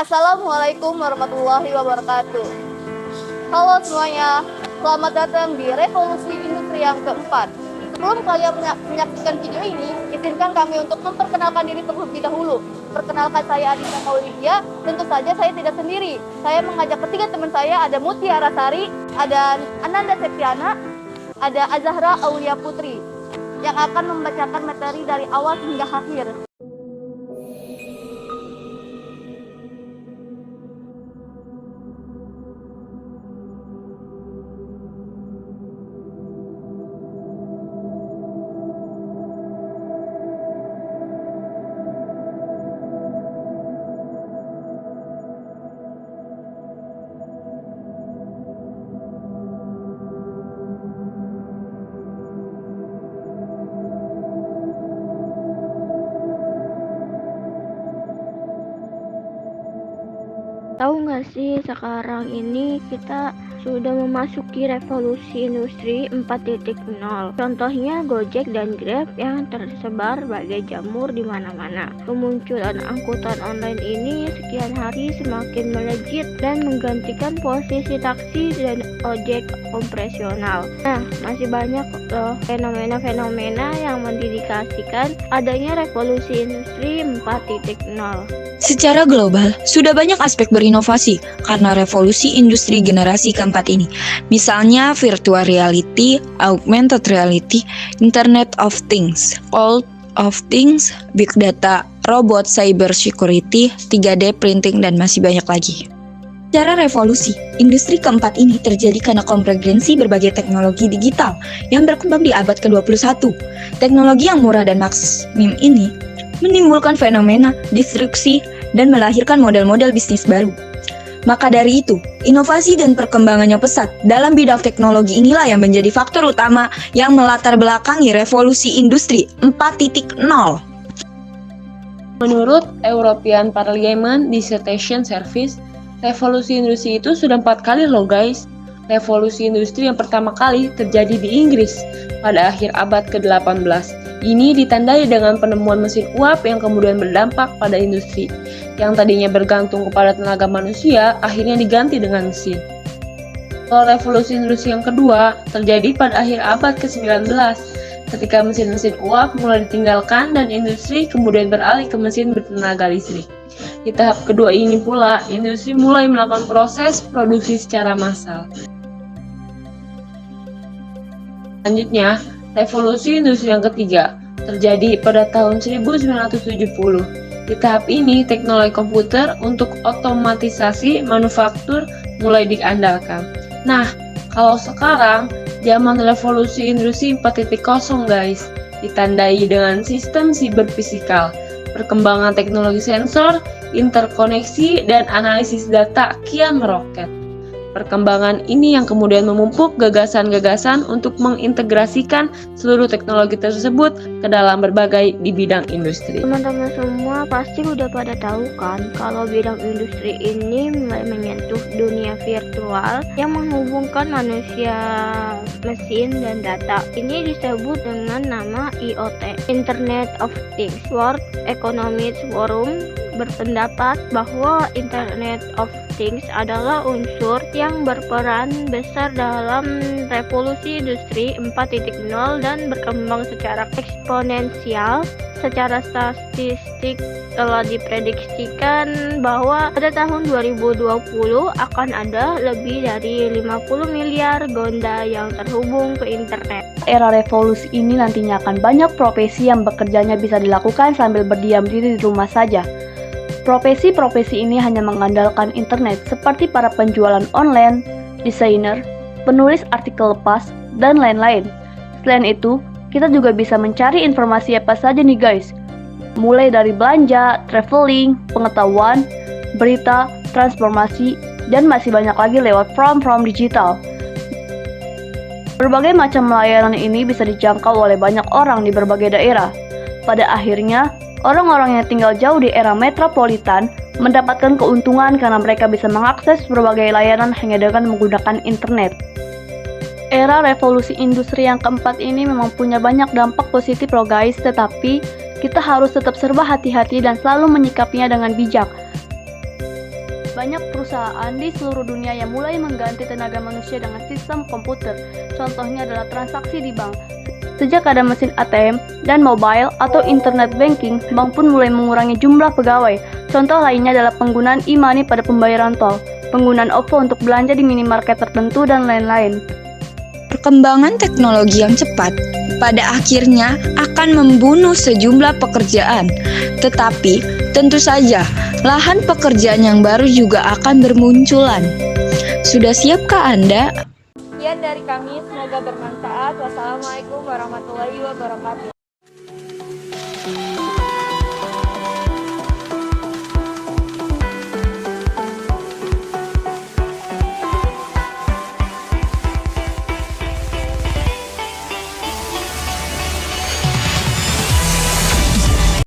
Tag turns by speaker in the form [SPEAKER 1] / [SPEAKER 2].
[SPEAKER 1] Assalamualaikum warahmatullahi wabarakatuh. Halo semuanya, selamat datang di Revolusi Industri yang keempat. Sebelum kalian menyaksikan video ini, izinkan kami untuk memperkenalkan diri terlebih dahulu. Perkenalkan, saya Adita Maulidia. Tentu saja saya tidak sendiri. Saya mengajak ketiga teman saya, ada Mutiara Sari, ada Ananda Septiana, ada Azahra Aulia Putri, yang akan membacakan materi dari awal hingga akhir.
[SPEAKER 2] Tahu nggak sih, sekarang ini kita sudah memasuki revolusi industri 4.0. Contohnya Gojek dan Grab yang tersebar bagai jamur di mana-mana. Kemunculan angkutan online ini sekian hari semakin melejit dan menggantikan posisi taksi dan ojek konvensional. Nah, masih banyak loh fenomena-fenomena yang mendedikasikan adanya revolusi industri 4.0.
[SPEAKER 3] Secara global, sudah banyak aspek berinovasi karena revolusi industri generasi keempat ini. Misalnya virtual reality, augmented reality, Internet of Things, All of Things, Big Data, robot, cyber security, 3D printing, dan masih banyak lagi. Secara revolusi, industri keempat ini terjadi karena konvergensi berbagai teknologi digital yang berkembang di abad ke-21. Teknologi yang murah dan maksimum ini menimbulkan fenomena disrupsi dan melahirkan model-model bisnis baru. Maka dari itu, inovasi dan perkembangannya pesat dalam bidang teknologi inilah yang menjadi faktor utama yang melatar belakangi revolusi industri 4.0.
[SPEAKER 4] Menurut European Parliament Dissertation Service, revolusi industri itu sudah 4 kali loh guys. Revolusi industri yang pertama kali terjadi di Inggris pada akhir abad ke-18. Ini ditandai dengan penemuan mesin uap yang kemudian berdampak pada industri. Yang tadinya bergantung kepada tenaga manusia, akhirnya diganti dengan mesin. Kalau revolusi industri yang kedua terjadi pada akhir abad ke-19, ketika mesin-mesin uap mulai ditinggalkan dan industri kemudian beralih ke mesin bertenaga listrik. Di tahap kedua ini pula, industri mulai melakukan proses produksi secara massal. Selanjutnya, revolusi industri yang ketiga terjadi pada tahun 1970. Di tahap ini, teknologi komputer untuk otomatisasi manufaktur mulai diandalkan. Nah, kalau sekarang, zaman revolusi industri 4.0 guys, ditandai dengan sistem siberfisikal, perkembangan teknologi sensor, interkoneksi, dan analisis data kian meroket. Perkembangan ini yang kemudian memupuk gagasan-gagasan untuk mengintegrasikan seluruh teknologi tersebut ke dalam berbagai di bidang industri.
[SPEAKER 2] Teman-teman semua pasti udah pada tahu kan kalau bidang industri ini mulai menyentuh dunia virtual yang menghubungkan manusia, mesin, dan data. Ini disebut dengan nama IoT, Internet of Things. World Economic Forum berpendapat bahwa Internet of Things adalah unsur yang berperan besar dalam revolusi industri 4.0 dan berkembang secara eksponensial. Secara statistik telah diprediksikan bahwa pada tahun 2020 akan ada lebih dari 50 miliar Gonda yang terhubung ke internet.
[SPEAKER 5] Era revolusi ini nantinya akan banyak profesi yang bekerjanya bisa dilakukan sambil berdiam diri di rumah saja. Profesi-profesi ini hanya mengandalkan internet seperti para penjualan online, desainer, penulis artikel lepas, dan lain-lain. Selain itu, kita juga bisa mencari informasi apa saja nih guys. Mulai dari belanja, traveling, pengetahuan, berita, transformasi, dan masih banyak lagi lewat from digital. Berbagai macam layanan ini bisa dijangkau oleh banyak orang di berbagai daerah. Pada akhirnya, orang-orang yang tinggal jauh di era metropolitan mendapatkan keuntungan karena mereka bisa mengakses berbagai layanan hanya dengan menggunakan internet. Era revolusi industri yang keempat ini memang punya banyak dampak positif loh guys, tetapi kita harus tetap serba hati-hati dan selalu menyikapinya dengan bijak. Banyak perusahaan di seluruh dunia yang mulai mengganti tenaga manusia dengan sistem komputer. Contohnya adalah transaksi di bank. Sejak ada mesin ATM dan mobile atau internet banking, bank pun mulai mengurangi jumlah pegawai. Contoh lainnya adalah penggunaan e-money pada pembayaran tol, penggunaan OVO untuk belanja di minimarket tertentu, dan lain-lain.
[SPEAKER 3] Perkembangan teknologi yang cepat pada akhirnya akan membunuh sejumlah pekerjaan. Tetapi, tentu saja, lahan pekerjaan yang baru juga akan bermunculan. Sudah siapkah Anda?
[SPEAKER 1] Sekian dari kami, semoga bermanfaat. Wassalamualaikum warahmatullahi wabarakatuh.